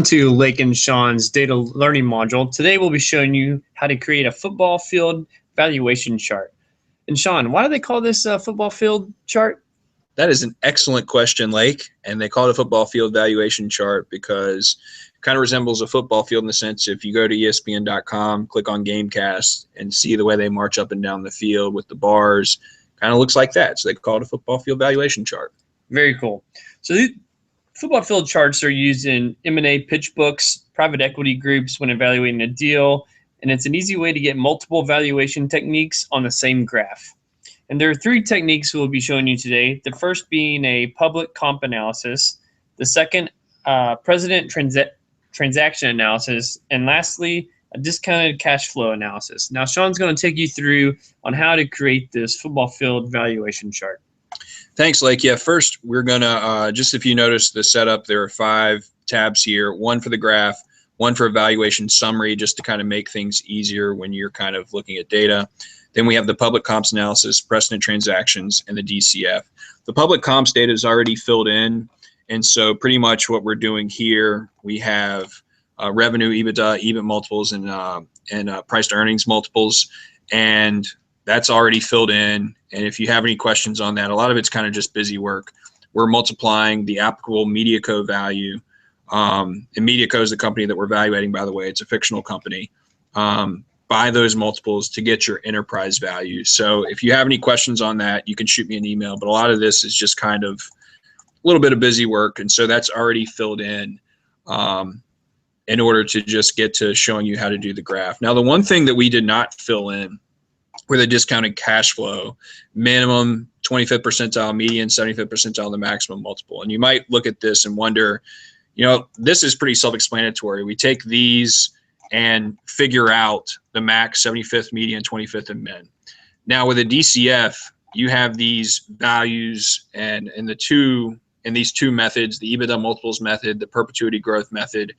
To Lake and Sean's data learning module. Today we'll be showing you how to create a football field valuation chart. And Sean, why do they call this a football field chart? That is an excellent question, Lake. And they call it a football field valuation chart because it kind of resembles a football field in the sense if you go to ESPN.com, click on Gamecast, and see the way they march up and down the field with the bars, kind of looks like that. So they call it a football field valuation chart. Very cool. So these football field charts are used in M&A pitch books, private equity groups when evaluating a deal, and it's an easy way to get multiple valuation techniques on the same graph. And there are three techniques we'll be showing you today. The first being a public comp analysis, the second, precedent transaction analysis, and lastly, a discounted cash flow analysis. Now, Sean's going to take you through on how to create this football field valuation chart. Thanks, Lake. Yeah, first we're going to, just if you notice the setup, there are 5 tabs here, one for the graph, one for evaluation summary, just to kind of make things easier when you're kind of looking at data. Then we have the public comps analysis, precedent transactions, and the DCF. The public comps data is already filled in, and so pretty much what we're doing here, we have revenue, EBITDA, EBIT multiples, and price to earnings multiples, and that's already filled in. And if you have any questions on that, a lot of it's kind of just busy work. We're multiplying the applicable MediaCo value. And MediaCo is the company that we're evaluating, by the way. It's a fictional company. By those multiples to get your enterprise value. So if you have any questions on that, you can shoot me an email. But a lot of this is just kind of a little bit of busy work. And so that's already filled in order to just get to showing you how to do the graph. Now, the one thing that we did not fill in were the discounted cash flow, minimum 25th percentile, median 75th percentile, the maximum multiple. And you might look at this and wonder, you know, this is pretty self-explanatory. We take these and figure out the max, 75th, median, 25th, and min. Now with a DCF, you have these values and in these two methods, the EBITDA multiples method, the perpetuity growth method,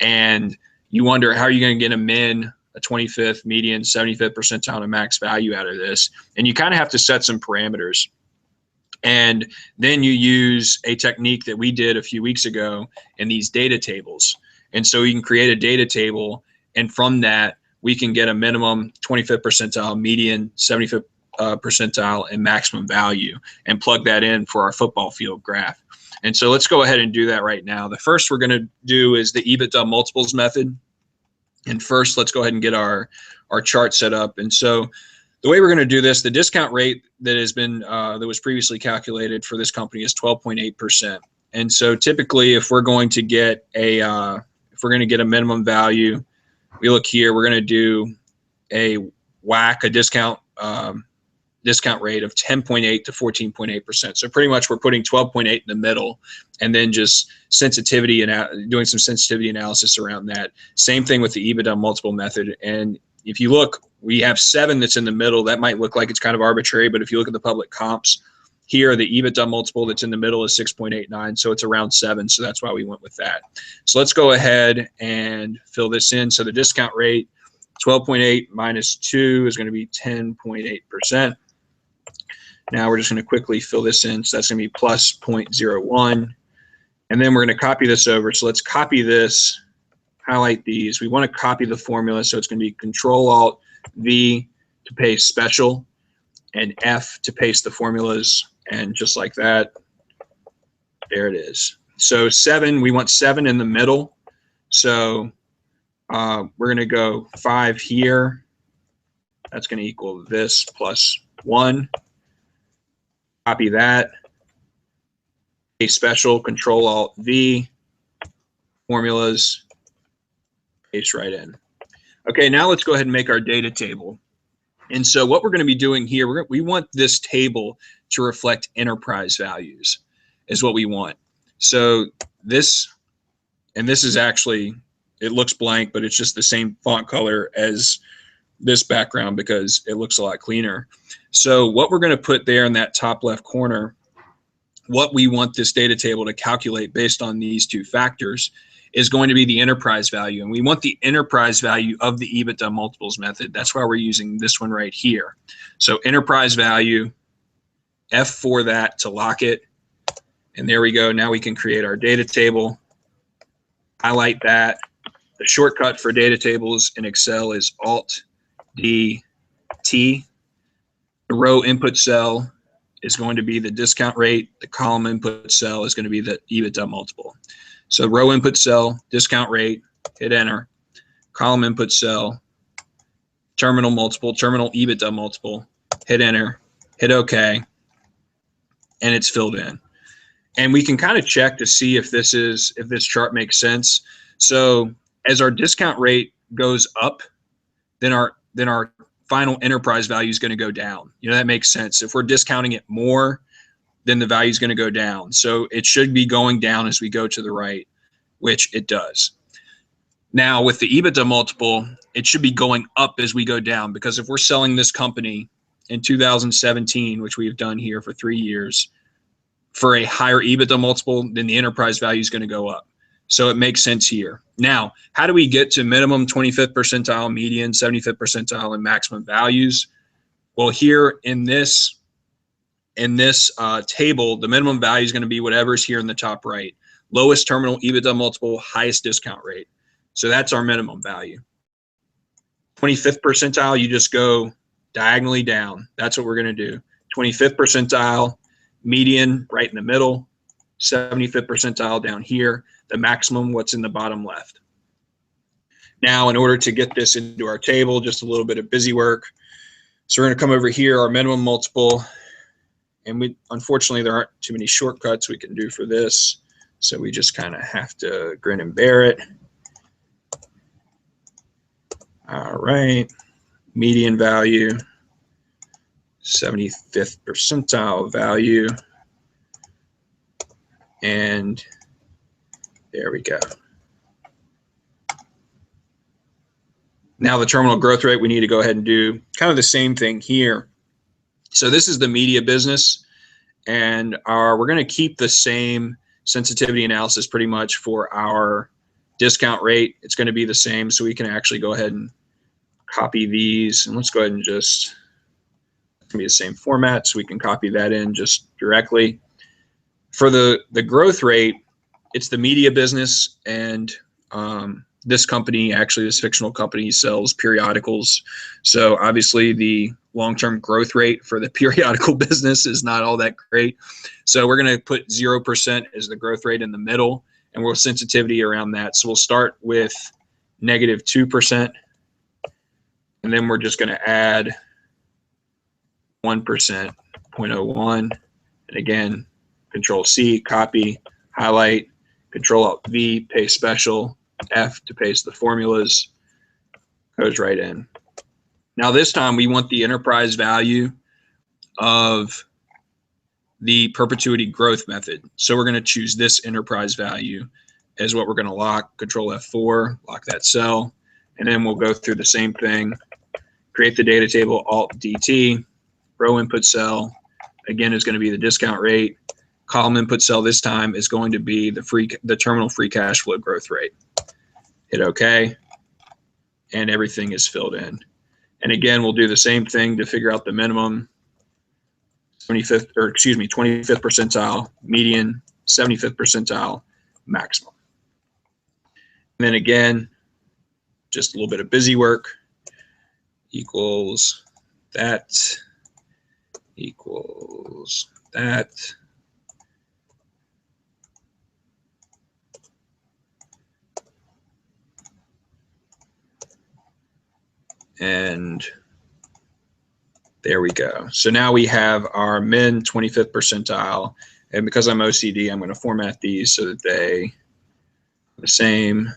and you wonder how are you going to get a min, a 25th, median, 75th percentile, and a max value out of this. And you kind of have to set some parameters. And then you use a technique that we did a few weeks ago in these data tables. And so you can create a data table, and from that, we can get a minimum 25th percentile, median 75th percentile, and maximum value, and plug that in for our football field graph. And so let's go ahead and do that right now. The first we're going to do is the EBITDA multiples method. And first, let's go ahead and get our chart set up. And so the way we're going to do this, the discount rate that has been that was previously calculated for this company is 12.8%. And so typically, if we're going to get a minimum value, we look here. We're going to do a WACC, a discount rate of 10.8 to 14.8%. So pretty much we're putting 12.8 in the middle, and then just sensitivity and doing some sensitivity analysis around that. Same thing with the EBITDA multiple method. And if you look, we have 7 that's in the middle. That might look like it's kind of arbitrary, but if you look at the public comps, here the EBITDA multiple that's in the middle is 6.89, so it's around 7, so that's why we went with that. So let's go ahead and fill this in. So the discount rate, 12.8 minus 2 is going to be 10.8%. Now we're just going to quickly fill this in, so that's going to be plus 0.01. And then we're going to copy this over. So let's copy this, highlight these. We want to copy the formula, so it's going to be Control-Alt-V to paste special, and F to paste the formulas, and just like that, there it is. So 7, we want 7 in the middle. So we're going to go 5 here. That's going to equal this plus 1. Copy that. A special, Control-Alt-V, formulas, paste right in. Okay, now let's go ahead and make our data table. And so what we're going to be doing here, we want this table to reflect enterprise values is what we want. So this, and this is actually, it looks blank, but it's just the same font color as this background because it looks a lot cleaner. So what we're going to put there in that top left corner, what we want this data table to calculate based on these 2 factors is going to be the enterprise value. And we want the enterprise value of the EBITDA multiples method. That's why we're using this one right here. So enterprise value, F for that to lock it. And there we go. Now we can create our data table. highlight that. The shortcut for data tables in Excel is Alt-D-T. The row input cell is going to be the discount rate. The column input cell is going to be the EBITDA multiple. So row input cell, discount rate, hit enter. Column input cell, terminal multiple, terminal EBITDA multiple, hit enter, hit OK, and it's filled in. And we can kind of check to see if this chart makes sense. So as our discount rate goes up, then our final enterprise value is going to go down. You know, that makes sense. If we're discounting it more, then the value is going to go down. So it should be going down as we go to the right, which it does. Now with the EBITDA multiple, it should be going up as we go down, because if we're selling this company in 2017, which we've done here for 3 years, for a higher EBITDA multiple, then the enterprise value is going to go up. So it makes sense here. Now, how do we get to minimum 25th percentile, median, 75th percentile, and maximum values? Well, here in this table, the minimum value is going to be whatever's here in the top right. Lowest terminal EBITDA multiple, highest discount rate. So that's our minimum value. 25th percentile, you just go diagonally down. That's what we're going to do. 25th percentile, median right in the middle, 75th percentile down here, the maximum, what's in the bottom left. Now, in order to get this into our table, just a little bit of busy work. So we're going to come over here, our minimum multiple, and unfortunately there aren't too many shortcuts we can do for this, so we just kind of have to grin and bear it. All right, median value, 75th percentile value, and there we go. Now the terminal growth rate, we need to go ahead and do kind of the same thing here. So this is the media business, and we're going to keep the same sensitivity analysis pretty much for our discount rate. It's going to be the same, so we can actually go ahead and copy these, and let's go ahead and just, it's going to be the same format, so we can copy that in just directly. For the growth rate, it's the media business, and this company, actually this fictional company, sells periodicals. So obviously the long-term growth rate for the periodical business is not all that great. So we're going to put 0% as the growth rate in the middle, and we'll sensitivity around that. So we'll start with -2%, and then we're just going to add 1%, 0.01, and again, Control-C, copy, highlight, Control-Alt-V, paste special, F to paste the formulas, goes right in. Now this time we want the enterprise value of the perpetuity growth method. So we're going to choose this enterprise value as what we're going to lock. Control F4, lock that cell, and then we'll go through the same thing. Create the data table, Alt-DT, row input cell, again is going to be the discount rate. Column input cell this time is going to be the terminal free cash flow growth rate. Hit OK, and everything is filled in. And again, we'll do the same thing to figure out the minimum, 25th percentile, median, 75th percentile, maximum. And then again, just a little bit of busy work, equals that, equals that. And there we go. So now we have our min 25th percentile. And because I'm OCD, I'm going to format these so that they are the same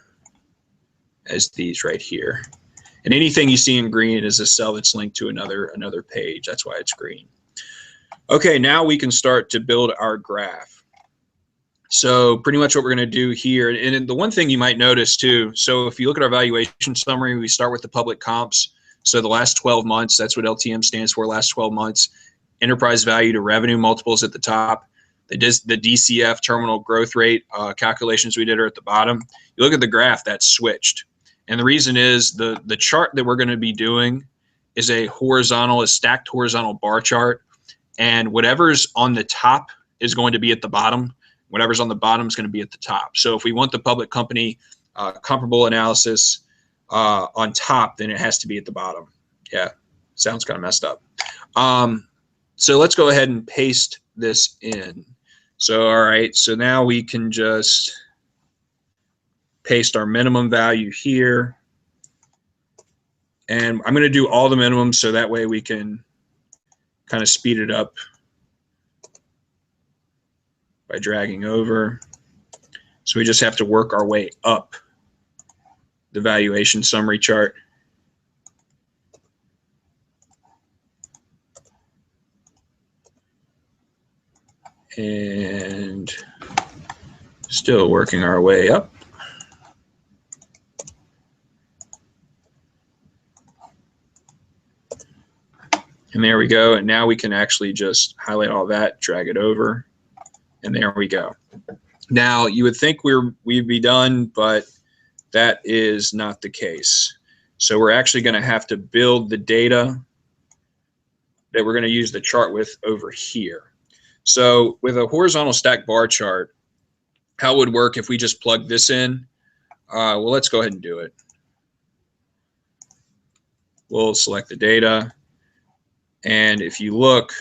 as these right here. And anything you see in green is a cell that's linked to another page. That's why it's green. Okay, now we can start to build our graph. So pretty much what we're going to do here, and the one thing you might notice too, so if you look at our valuation summary, we start with the public comps. So the last 12 months, that's what LTM stands for, last 12 months. Enterprise value to revenue multiples at the top. The DCF, terminal growth rate calculations we did are at the bottom. You look at the graph, that's switched. And the reason is the chart that we're going to be doing is a stacked horizontal bar chart. And whatever's on the top is going to be at the bottom. Whatever's on the bottom is going to be at the top. So if we want the public company comparable analysis on top, then it has to be at the bottom. Yeah, sounds kind of messed up. So let's go ahead and paste this in. So, all right, so now we can just paste our minimum value here. And I'm going to do all the minimums so that way we can kind of speed it up by dragging over. So we just have to work our way up the valuation summary chart. And still working our way up. And there we go. And now we can actually just highlight all that, drag it over, and there we go. Now you would think we'd be done, but that is not the case. So we're actually going to have to build the data that we're going to use the chart with over here. So with a horizontal stack bar chart, how it would work if we just plug this in? Well, let's go ahead and do it. We'll select the data. And if you look,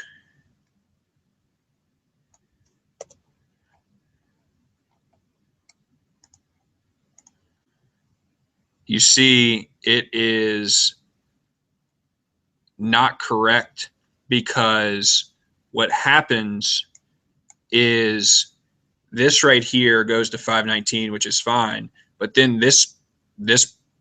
you see it is not correct, because what happens is this right here goes to 519, which is fine, but then this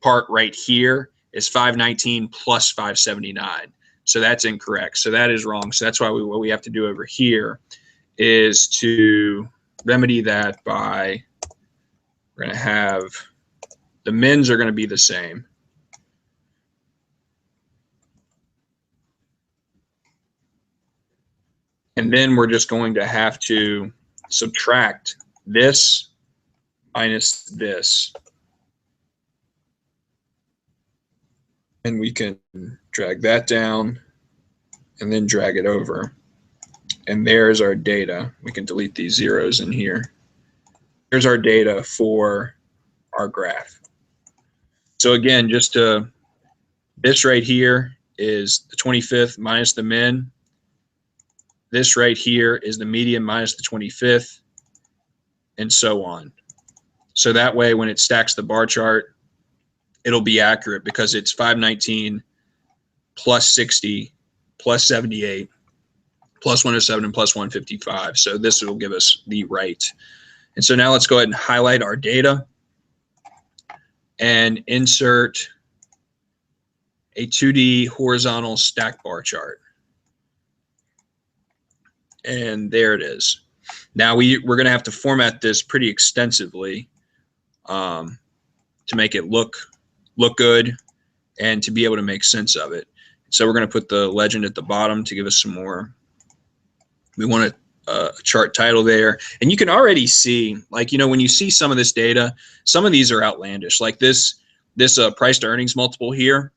part right here is 519 plus 579. So that's incorrect. So that is wrong. So that's why what we have to do over here is to remedy that by, we're going to have the mins are going to be the same. And then we're just going to have to subtract this minus this. And we can drag that down and then drag it over. And there's our data. We can delete these zeros in here. Here's our data for our graph. So again, this right here is the 25th minus the min. This right here is the median minus the 25th, and so on. So that way, when it stacks the bar chart, it'll be accurate, because it's 519 plus 60 plus 78 plus 107 and plus 155. So this will give us the right. And so now let's go ahead and highlight our data and insert a 2D horizontal stack bar chart. And there it is. Now we're going to have to format this pretty extensively to make it look good and to be able to make sense of it. So we're going to put the legend at the bottom to give us some more. We want a chart title there. And you can already see, like, when you see some of this data, some of these are outlandish. Like this price to earnings multiple here,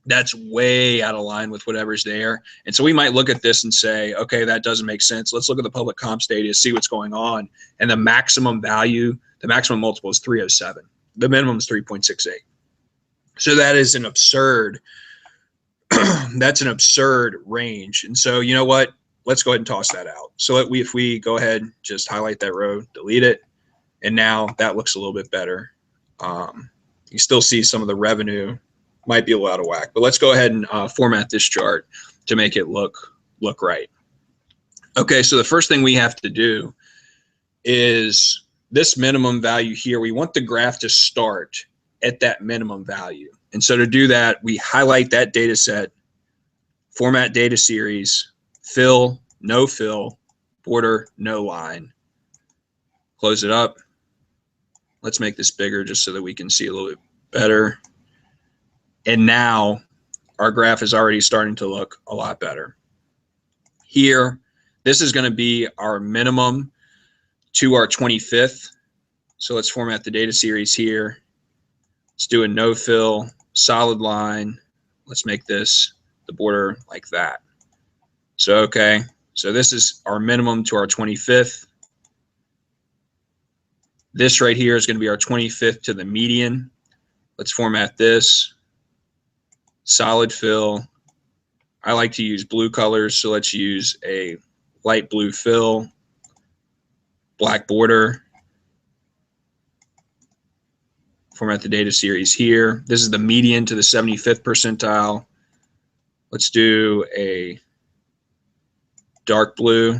that's way out of line with whatever's there. And so we might look at this and say, okay, that doesn't make sense. Let's look at the public comps data to see what's going on. And the maximum value, the maximum multiple is 307. The minimum is 3.68. So that is an absurd, that's an absurd range. And so you know what? Let's go ahead and toss that out. So if we go ahead, just highlight that row, delete it. And now that looks a little bit better. You still see some of the revenue might be a little out of whack, but let's go ahead and format this chart to make it look right. Okay, so the first thing we have to do is this minimum value here. We want the graph to start at that minimum value. And so to do that, we highlight that data set, format data series, fill, no fill, border, no line. Close it up. Let's make this bigger just so that we can see a little bit better. And now our graph is already starting to look a lot better. Here, this is going to be our minimum to our 25th. So let's format the data series here. Let's do a no fill, solid line. Let's make this the border like that. So, okay, so this is our minimum to our 25th. This right here is going to be our 25th to the median. Let's format this. Solid fill. I like to use blue colors, so let's use a light blue fill, black border. Format the data series here. This is the median to the 75th percentile. Let's do a dark blue.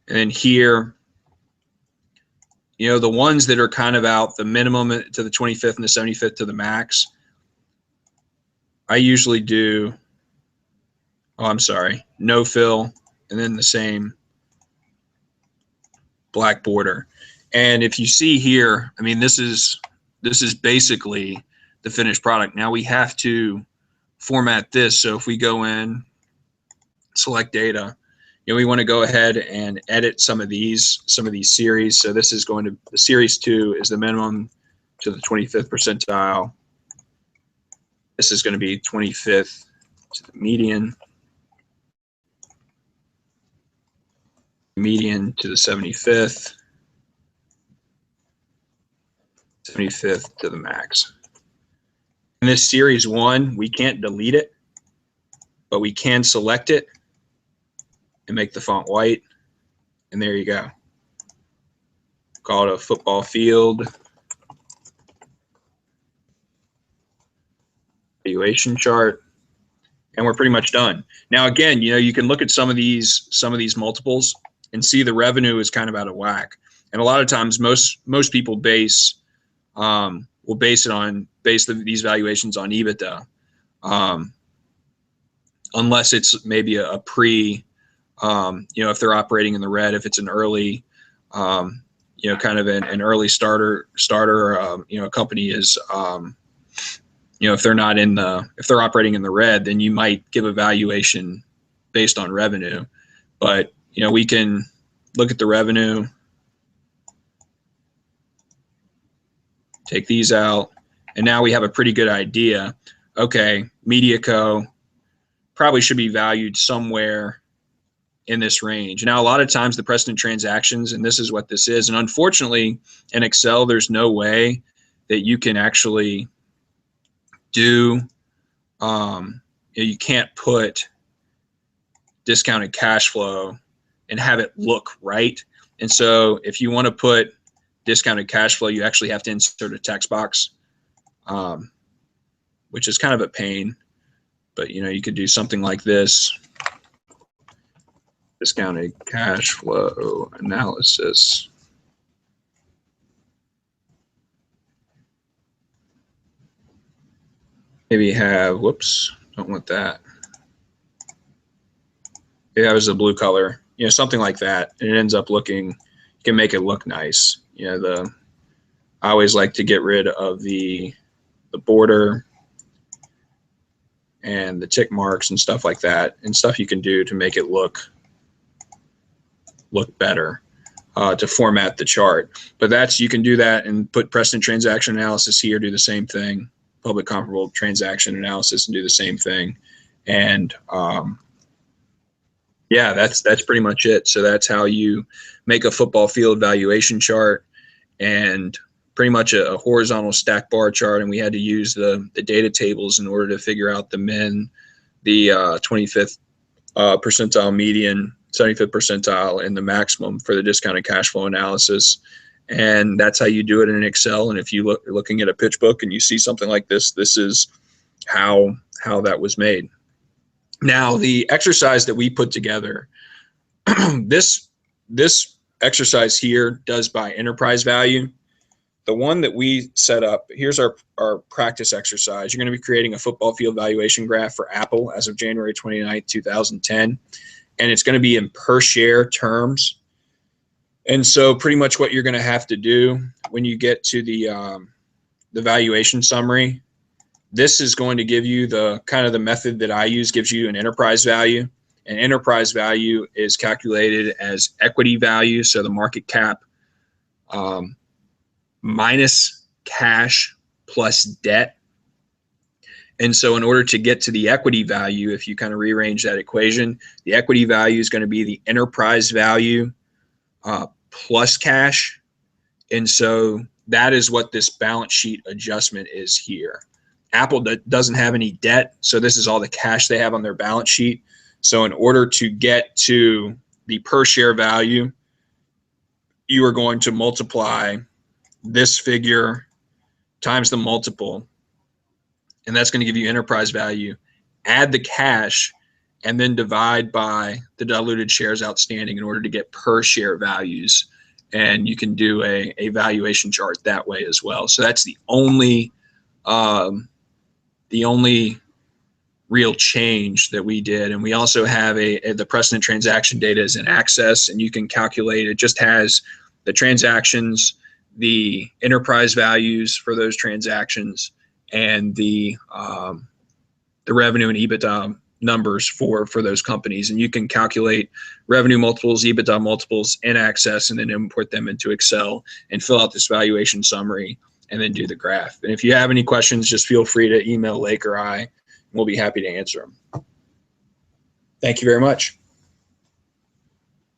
And then here, you know, the ones that are kind of out, the minimum to the 25th and the 75th to the max, I usually do, oh, I'm sorry, no fill, and then the same black border. And if you see here, I mean, this is basically the finished product. Now we have to format this. So if we go in, select data, you know, we want to go ahead and edit some of these series. So this is going to, the series 2 is the minimum to the 25th percentile. This is going to be 25th to the median to the 75th, 75th to the max. In this series 1, we can't delete it, but we can select it and make the font white, and there you go. Call it a football field valuation chart, and we're pretty much done. Now again, you know, you can look at some of these multiples and see the revenue is kind of out of whack. And a lot of times most people base these valuations on EBITDA, unless it's maybe a pre, you know, if they're operating in the red, if it's an early, you know, kind of an early starter, you know, a company is, you know, if they're operating in the red, then you might give a valuation based on revenue. But, you know, we can look at the revenue, take these out, and now we have a pretty good idea. Okay, MediaCo probably should be valued somewhere in this range. Now, a lot of times the precedent transactions, and this is what this is, and unfortunately in Excel, there's no way that you can actually do, you can't put discounted cash flow and have it look right. And so if you want to put discounted cash flow, you actually have to insert a text box, which is kind of a pain, but you know, you could do something like this: discounted cash flow analysis. Maybe have, whoops, don't want that. Maybe that was a blue color, you know, something like that. And it ends up looking, you can make it look nice. You know, I always like to get rid of the border and the tick marks and stuff like that, and stuff you can do to make it look better, to format the chart. But that's, you can do that and put precedent transaction analysis here, do the same thing, public comparable transaction analysis, and do the same thing. And yeah, that's pretty much it. So that's how you make a football field valuation chart, and pretty much a horizontal stack bar chart. And we had to use the data tables in order to figure out the min, the 25th percentile, median, 75th percentile, and the maximum for the discounted cash flow analysis. And that's how you do it in Excel. And if you're looking at a pitch book and you see something like this, this is how that was made. Now, the exercise that we put together, this exercise here does by enterprise value. The one that we set up, here's our practice exercise. You're going to be creating a football field valuation graph for Apple as of January 29th, 2010. And it's going to be in per share terms. And so pretty much what you're going to have to do when you get to the valuation summary, this is going to give you the kind of the method that I use, gives you an enterprise value. And enterprise value is calculated as equity value, so the market cap, minus cash plus debt. And so in order to get to the equity value, if you kind of rearrange that equation, the equity value is going to be the enterprise value plus cash. And so that is what this balance sheet adjustment is here. Apple doesn't have any debt, so this is all the cash they have on their balance sheet. So in order to get to the per share value, you are going to multiply this figure times the multiple, and that's going to give you enterprise value. Add the cash, and then divide by the diluted shares outstanding in order to get per share values. And you can do a valuation chart that way as well. So that's the only real change that we did. And we also have the precedent transaction data is in Access, and you can calculate. It just has the transactions, the enterprise values for those transactions, and the revenue and EBITDA numbers for those companies. And you can calculate revenue multiples, EBITDA multiples in Access, and then import them into Excel and fill out this valuation summary and then do the graph. And if you have any questions, just feel free to email Lake or I. We'll be happy to answer them. Thank you very much.